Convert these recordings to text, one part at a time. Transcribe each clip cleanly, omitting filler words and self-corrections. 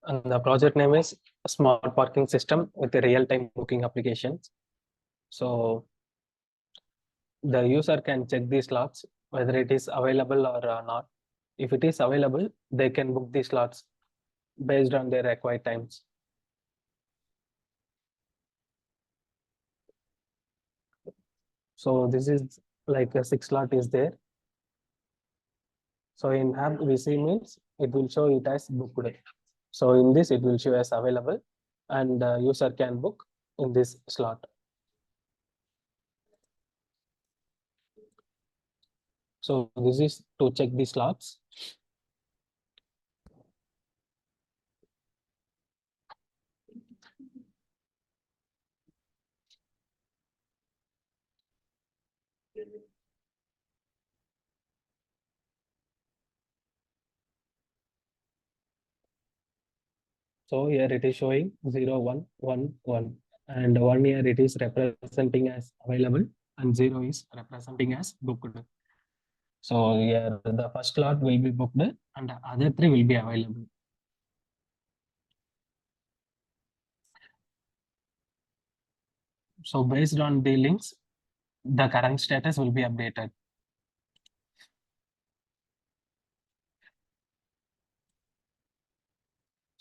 And the project name is Smart Parking System with a real-time booking applications. So the user can check the slots, whether it is available or not. If it is available, they can book the slots based on their required times. So this is like a 6 slot is there. So in app VC means it will show it as booked. So in this it will show as available, and user can book in this slot. So this is to check the slots. So here it is showing 0, 1, 1, 1, and 1 here it is representing as available, and 0 is representing as booked. So here the first slot will be booked and the other 3 will be available. So based on the links, the current status will be updated.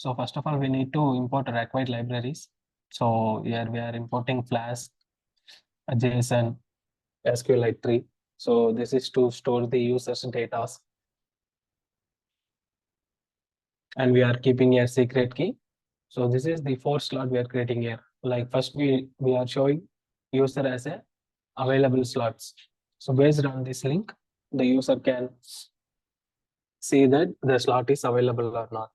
So first of all, we need to import required libraries. So here we are importing Flask, JSON, SQLite 3. So this is to store the user's data. And we are keeping a secret key. So this is the 4th slot we are creating here. Like first we are showing user as a available slots. So based on this link, the user can see that the slot is available or not.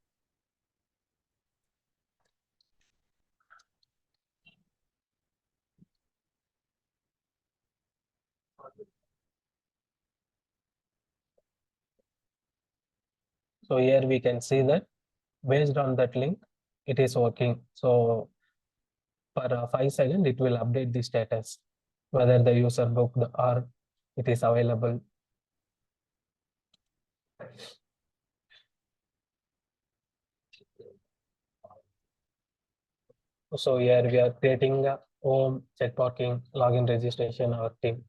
So here we can see that based on that link, it is working. So for 5 seconds, it will update the status, whether the user booked or it is available. So here we are creating a home, check parking, login registration, our team.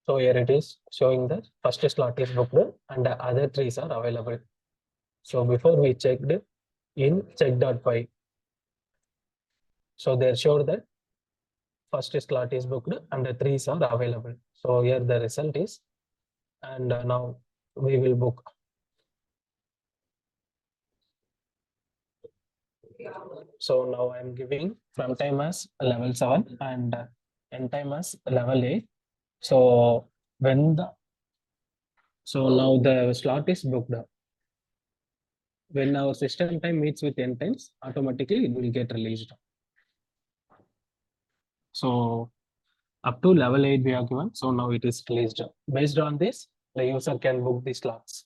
So here it is showing that first slot is booked and the other 3 are available. So before we checked in check.py, so they showed that first slot is booked and the 3 are available. So here the result is, and now we will book. So now I'm giving from time as level 7 and end time as level 8. So when now the slot is booked. When our system time meets with end times, automatically it will get released. So up to level 8 we are given. So now it is released. Based on this, the user can book the slots.